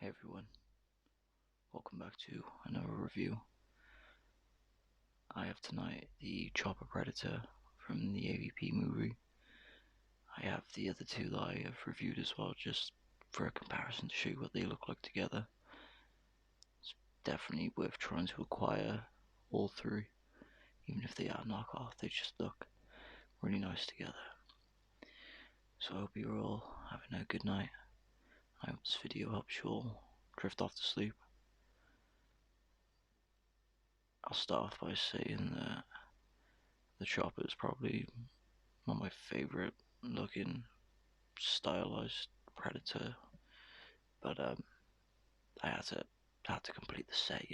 Hey everyone, welcome back to another review. I have tonight the Chopper Predator from the AVP movie. I have the other two that I have reviewed as well, just for a comparison to show you what they look like together. It's definitely worth trying to acquire all three, even if they are knockoff, they just look really nice together. So I hope you're all having a good night. I hope this video helps you all drift off to sleep. I'll start off by saying that the Chopper is probably one of my favourite looking stylized Predator, but I had to complete the set,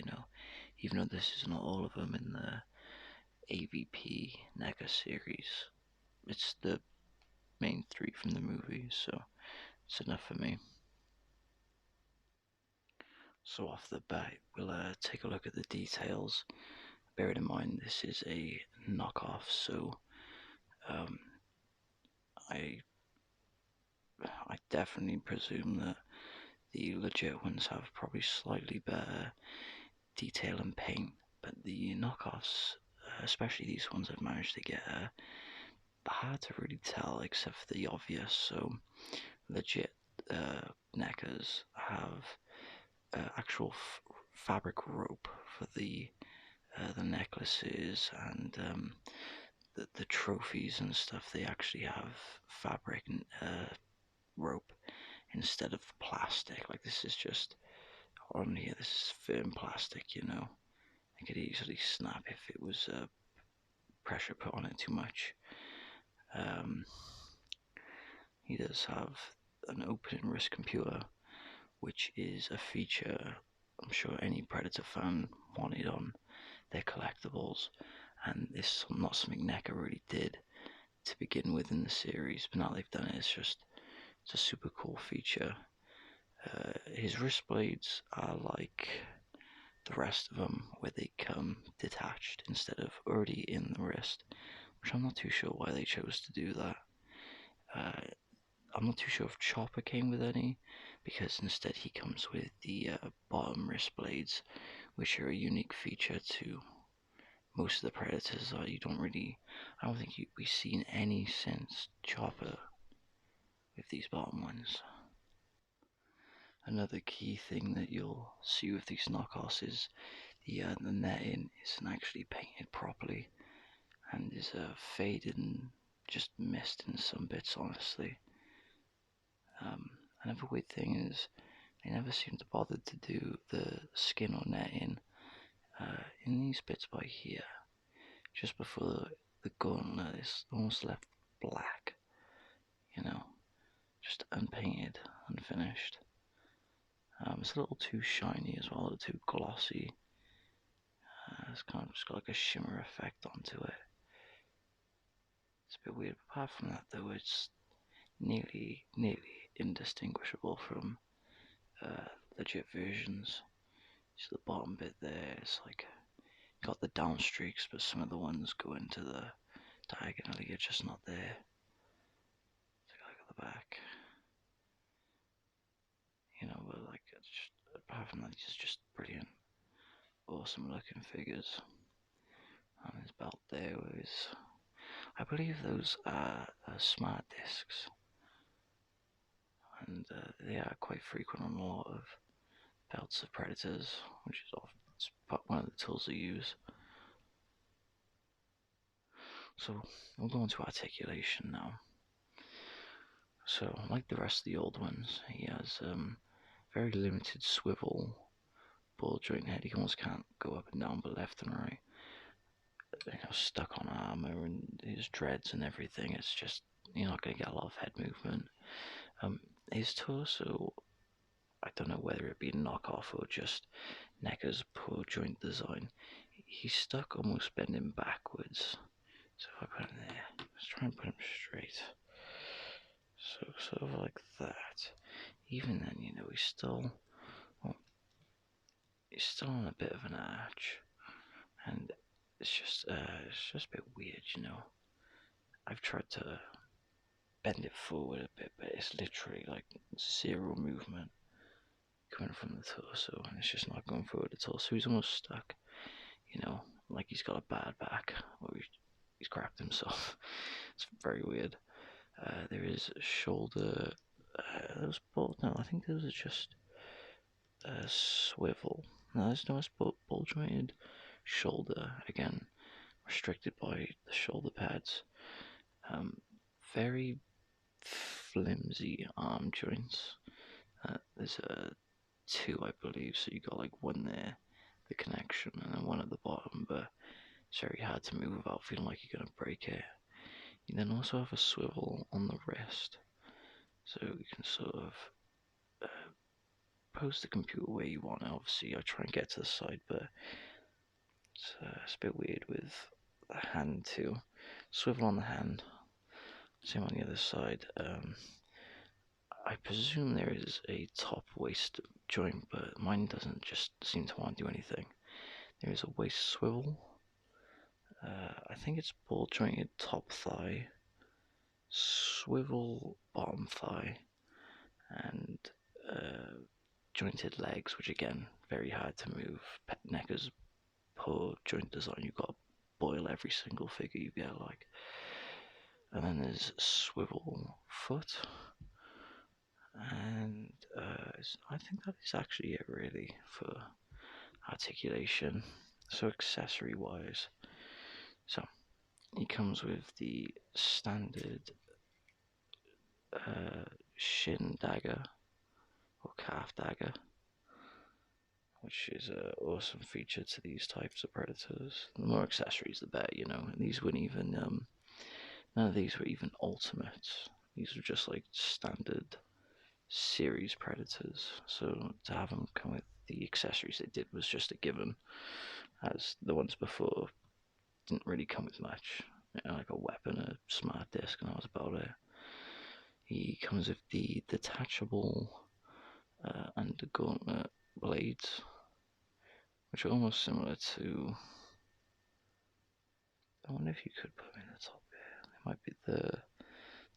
even though this is not all of them in the AVP Neca series. It's the main three from the movie, so it's enough for me. So off the bat, we'll take a look at the details. Bearing in mind this is a knockoff, so um, I I definitely presume that the legit ones have probably slightly better detail and paint, but the knockoffs, especially these ones, I've managed to get hard to really tell except for the obvious. So legit NECAs have actual fabric rope for the necklaces and the trophies and stuff. They actually have fabric and rope instead of plastic. Like this is just on here. This is firm plastic. It could easily snap if it was pressure put on it too much. Um, he does have an open wrist computer, which is a feature I'm sure any Predator fan wanted on their collectibles, and this is not something NECA really did to begin with in the series, but now they've done it. It's a super cool feature. His wrist blades are like the rest of them, where they come detached instead of already in the wrist, which I'm not too sure why they chose to do that. Uh, I'm not too sure if Chopper came with any, because instead he comes with the bottom wrist blades, which are a unique feature to most of the Predators. I don't think we've seen any since Chopper with these bottom ones. Another key thing that you'll see with these knockoffs is the netting isn't actually painted properly and is faded and just missed in some bits, honestly. Um, Another weird thing is they never seem to bother to do the skin or netting in these bits by here, just before the gauntlet is almost left black, just unpainted, unfinished. It's a little too shiny as well, a little too glossy. It's kind of just got like a shimmer effect onto it. It's a bit weird. Apart from that, though, it's nearly indistinguishable from legit versions. Just the bottom bit there, it's like got the down streaks, but some of the ones go into the diagonally, are just not there. Take a look at the back. But like, apart from that, it's just brilliant, awesome looking figures. And his belt there was, I believe those are smart discs, and they are quite frequent on a lot of belts of Predators, which is often one of the tools they use. So we'll go on to articulation now. So, like the rest of the old ones, he has very limited swivel ball joint head. He almost can't go up and down, but left and right. Stuck on armor and his dreads and everything. It's just you're not going to get a lot of head movement. His torso, I don't know whether it be a knockoff or just NECA's poor joint design. He's stuck almost bending backwards. So if I put him there, let's try and put him straight. So sort of like that. Even then, he's still on a bit of an arch, and it's just a bit weird. I've tried to bend it forward a bit, but it's literally like zero movement. coming from the torso, and it's just not going forward at all. So he's almost stuck, like he's got a bad back, or he's cracked himself. It's very weird. There is a shoulder. Those bolt. No, I think those are just a swivel. No, there's no ball jointed shoulder. Again, restricted by the shoulder pads. Very flimsy arm joints. There's two, I believe. So you got like one there, the connection, and then one at the bottom. But it's very hard to move without feeling like you're gonna break it. You then also have a swivel on the wrist, so you can sort of post the computer where you want. Obviously, I try and get to the side, but it's a bit weird with the hand too. Swivel on the hand, same on the other side. I presume there is a top waist joint, but mine doesn't just seem to want to do anything. There is a waist swivel. I think it's ball jointed top thigh, swivel bottom thigh, and jointed legs, which again, very hard to move. Neca's poor joint design. You've got to boil every single figure you get, like. And then there's swivel foot, and I think that is actually it really for articulation. So accessory wise, so he comes with the standard shin dagger or calf dagger, which is an awesome feature to these types of predators. The more accessories, the better, And these weren't even none of these were even ultimates. These were just like standard series predators. So to have them come with the accessories they did was just a given, as the ones before didn't really come with much. Like a weapon, a smart disc, and that was about it. He comes with the detachable and the gauntlet blades, which are almost similar to. I wonder if you could put them in the top here. They might be the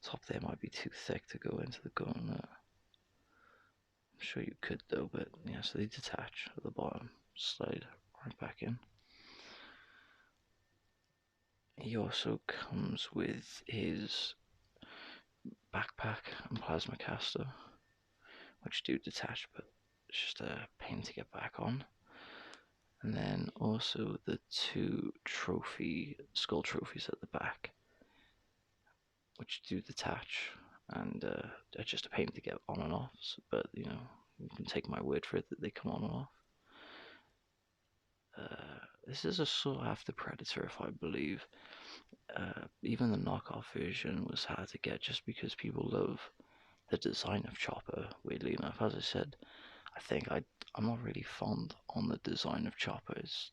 top there might be too thick to go into the gauntlet. I'm sure you could though, but yeah. So they detach at the bottom, slide right back in. He also comes with his backpack and plasma caster, which do detach, but it's just a pain to get back on. And then also the two skull trophies at the back, which do detach, and they're just a pain to get on and off. But you can take my word for it that they come on and off. This is a sought after predator, if I believe. Even the knockoff version was hard to get just because people love the design of Chopper. Weirdly enough, as I said, I think I'm not really fond on the design of Chopper. It's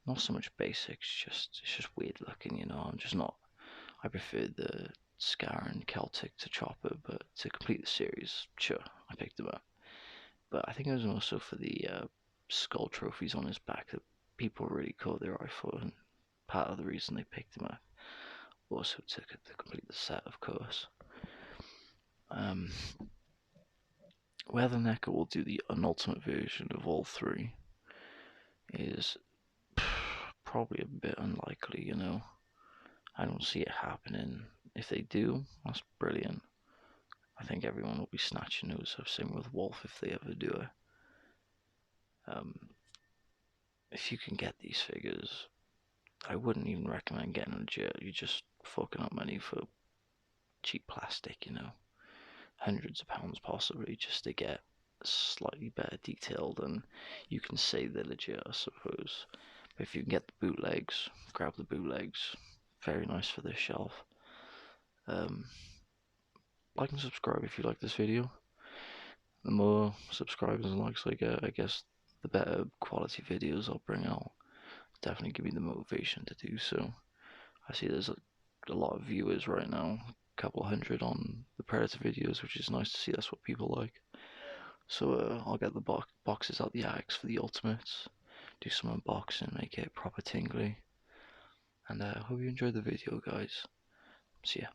not so much basic. It's just weird looking. I'm just not. I prefer the Scar and Celtic to Chopper, but to complete the series, sure, I picked them up. But I think it was also for the skull trophies on his back that people really caught their eye for, and part of the reason they picked him up. Also took it to complete the set, of course. Whether Neca will do the unultimate version of all three is probably a bit unlikely, I don't see it happening. If they do, that's brilliant. I think everyone will be snatching those up. Same with Wolf if they ever do it. If you can get these figures, I wouldn't even recommend getting a jet. You're just fucking up money for cheap plastic, hundreds of pounds possibly just to get slightly better detailed, and you can say they're legit, I suppose. But if you can get the bootlegs, grab the bootlegs. Very nice for this shelf. Like and subscribe if you like this video. The more subscribers and likes I get, I guess the better quality videos I'll bring out. Definitely give me the motivation to do so. I see there's a lot of viewers right now, a couple hundred on the Predator videos, which is nice to see. That's what people like. So I'll get the boxes out the attics for the ultimates, do some unboxing, make it proper tingly, and I hope you enjoyed the video, guys. See ya.